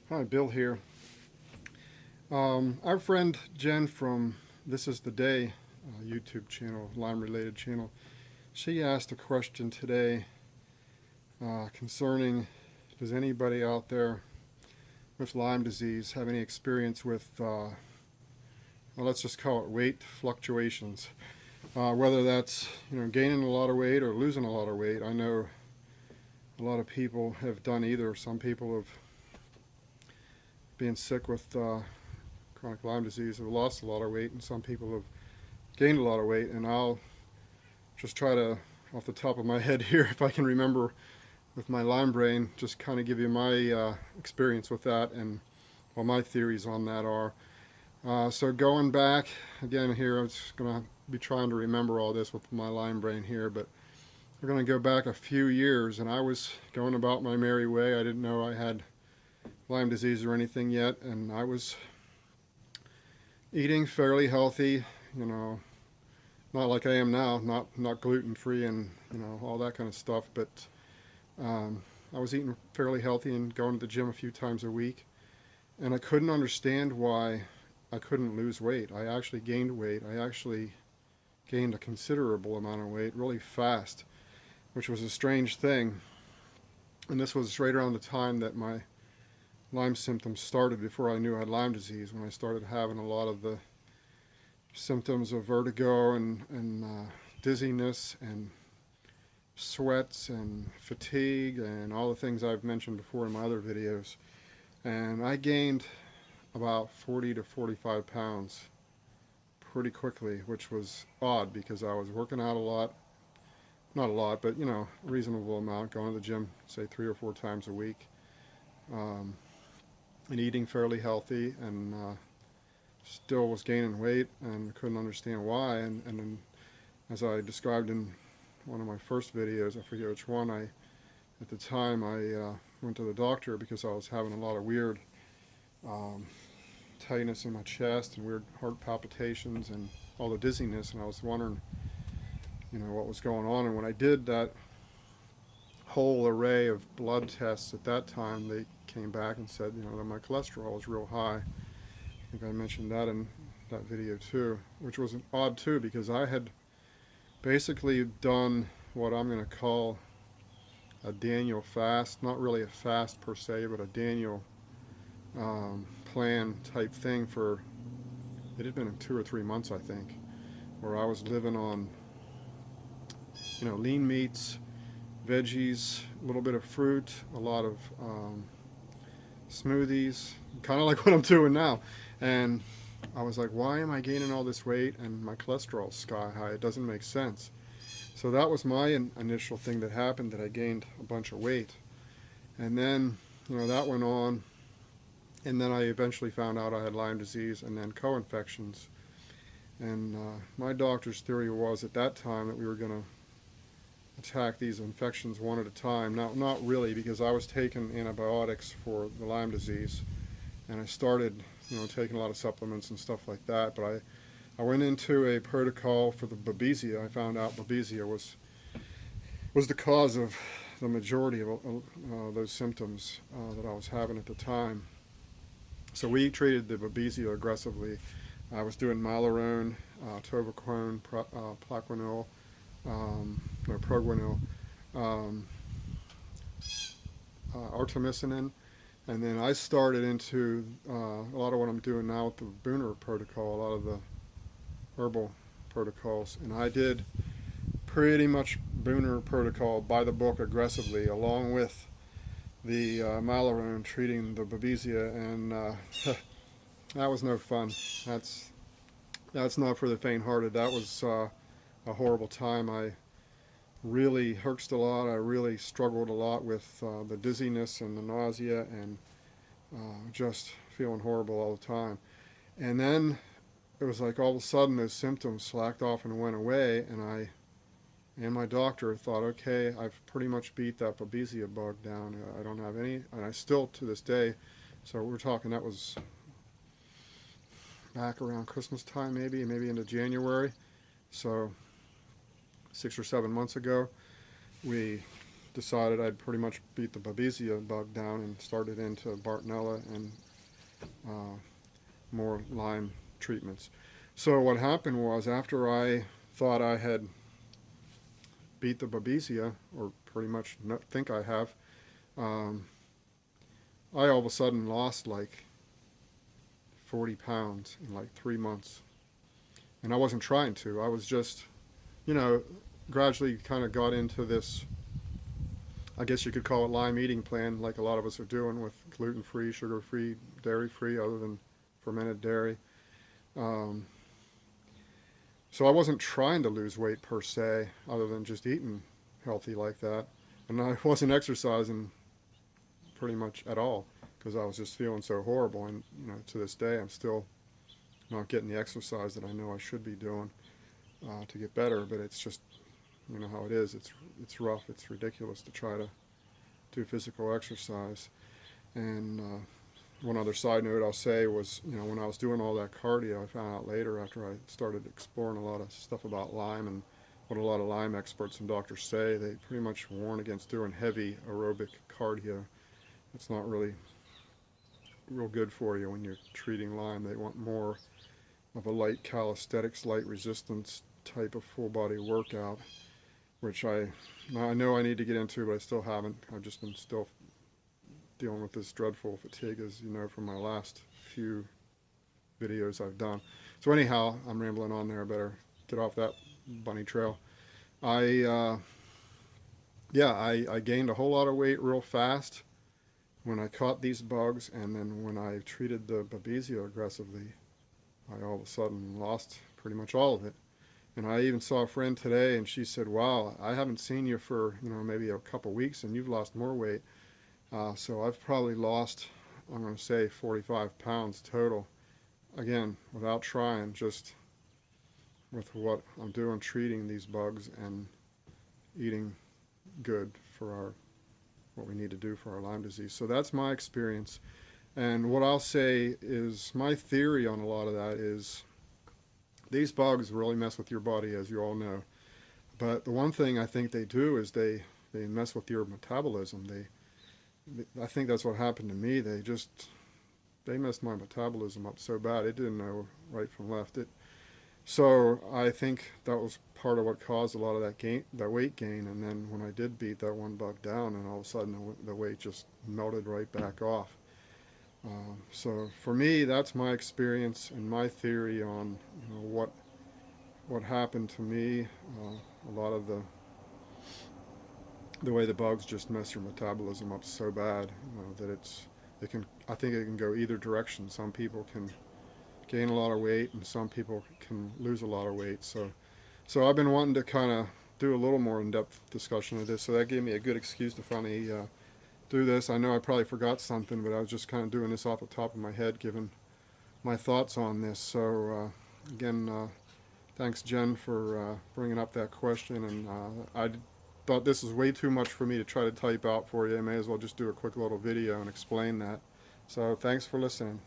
Hi, Bill here. Our friend Jen from This Is the Day YouTube channel, Lyme related channel, she asked a question today concerning, does anybody out there with Lyme disease have any experience with, well, let's just call it weight fluctuations, whether that's gaining a lot of weight or losing a lot of weight. I know a lot of people have done either. Some people have been sick with chronic Lyme disease have lost a lot of weight, and some people have gained a lot of weight. And I'll just try to, off the top of my head here, if I can remember with my Lyme brain, just kind of give you my experience with that and what my theories on that are. So going back again here, I'm just going to be trying to remember all this with my Lyme brain here, but we're going to go back a few years, and I was going about my merry way. I didn't know I had Lyme disease or anything yet, and I was eating fairly healthy, not like I am now, not gluten-free and all that kind of stuff, but I was eating fairly healthy and going to the gym a few times a week, and I couldn't understand why I couldn't lose weight. I actually gained weight. I actually gained a considerable amount of weight really fast, which was a strange thing. And this was right around the time that my Lyme symptoms started, before I knew I had Lyme disease, when I started having a lot of the symptoms of vertigo and dizziness and sweats and fatigue and all the things I've mentioned before in my other videos. And I gained about 40 to 45 pounds pretty quickly, which was odd because I was working out a lot. Not a lot, but a reasonable amount, going to the gym, say 3 or 4 times a week. And eating fairly healthy, and still was gaining weight and couldn't understand why. And then, as I described in one of my first videos, I forget which one, at the time I went to the doctor because I was having a lot of weird tightness in my chest and weird heart palpitations and all the dizziness, and I was wondering what was going on. And when I did that whole array of blood tests at that time, they came back and said that my cholesterol was real high. I think I mentioned that in that video too, which was odd too, because I had basically done what I'm going to call a Daniel fast, not really a fast per se, but a Daniel plan type thing for, it had been 2 or 3 months I think, where I was living on lean meats, veggies, a little bit of fruit, a lot of smoothies, kind of like what I'm doing now. And I was like, why am I gaining all this weight and my cholesterol's sky high? It doesn't make sense. So that was my initial thing that happened, that I gained a bunch of weight. And then that went on, and then I eventually found out I had Lyme disease and then co-infections. And my doctor's theory was at that time that we were going to attack these infections one at a time. Now, not really, because I was taking antibiotics for the Lyme disease, and I started, taking a lot of supplements and stuff like that. But I went into a protocol for the Babesia. I found out Babesia was the cause of the majority of those symptoms that I was having at the time. So we treated the Babesia aggressively. I was doing Malarone, Tovacone, Plaquenil, Proguanil, artemisinin, and then I started into a lot of what I'm doing now with the Booner protocol, a lot of the herbal protocols, and I did pretty much Booner protocol by the book aggressively, along with the Malarone treating the Babesia, and that was no fun. That's not for the faint-hearted. That was a horrible time. I really herxed a lot. I really struggled a lot with the dizziness and the nausea and just feeling horrible all the time. And then it was like all of a sudden those symptoms slacked off and went away, and I and my doctor thought, okay, I've pretty much beat that Babesia bug down. I don't have any, and I still to this day, so we're talking, that was back around Christmas time, maybe into January. So 6 or 7 months ago, we decided I'd pretty much beat the Babesia bug down and started into Bartonella and more Lyme treatments. So what happened was, after I thought I had beat the Babesia, or pretty much think I have, I all of a sudden lost like 40 pounds in like 3 months. And I wasn't trying to. I was just, you know, gradually kind of got into this, I guess you could call it Lyme eating plan, like a lot of us are doing, with gluten-free, sugar-free, dairy-free, other than fermented dairy. So I wasn't trying to lose weight per se, other than just eating healthy like that. And I wasn't exercising pretty much at all, because I was just feeling so horrible. And, you know, to this day, I'm still not getting the exercise that I know I should be doing to get better. But it's just, you know how it is. It's rough. It's ridiculous to try to do physical exercise. And one other side note I'll say was, you know, when I was doing all that cardio, I found out later, after I started exploring a lot of stuff about Lyme and what a lot of Lyme experts and doctors say, they pretty much warn against doing heavy aerobic cardio. It's not really real good for you when you're treating Lyme. They want more of a light calisthenics, light resistance type of full body workout, which I know I need to get into, but I still haven't. I've just been still dealing with this dreadful fatigue, as you know from my last few videos I've done. So anyhow, I'm rambling on there. I better get off that bunny trail. I gained a whole lot of weight real fast when I caught these bugs, and then when I treated the Babesia aggressively, I all of a sudden lost pretty much all of it. And I even saw a friend today, and she said, "Wow, I haven't seen you for, you know, maybe a couple weeks, and you've lost more weight." So I've probably lost, I'm going to say, 45 pounds total. Again, without trying, just with what I'm doing, treating these bugs and eating good for what we need to do for our Lyme disease. So that's my experience. And what I'll say is, my theory on a lot of that is, these bugs really mess with your body, as you all know. But the one thing I think they do is they mess with your metabolism. I think that's what happened to me. They messed my metabolism up so bad, it didn't know right from left. So I think that was part of what caused a lot of that weight gain. And then when I did beat that one bug down, and all of a sudden the weight just melted right back off. So for me, that's my experience and my theory on, you know, what happened to me. A lot of the way the bugs just mess your metabolism up so bad, you know, that I think it can go either direction. Some people can gain a lot of weight, and some people can lose a lot of weight. So I've been wanting to kind of do a little more in-depth discussion of this, so that gave me a good excuse to finally do this. I know I probably forgot something, but I was just kind of doing this off the top of my head, giving my thoughts on this. So again, thanks, Jen, for bringing up that question. And I thought this was way too much for me to try to type out for you. I may as well just do a quick little video and explain that. So thanks for listening.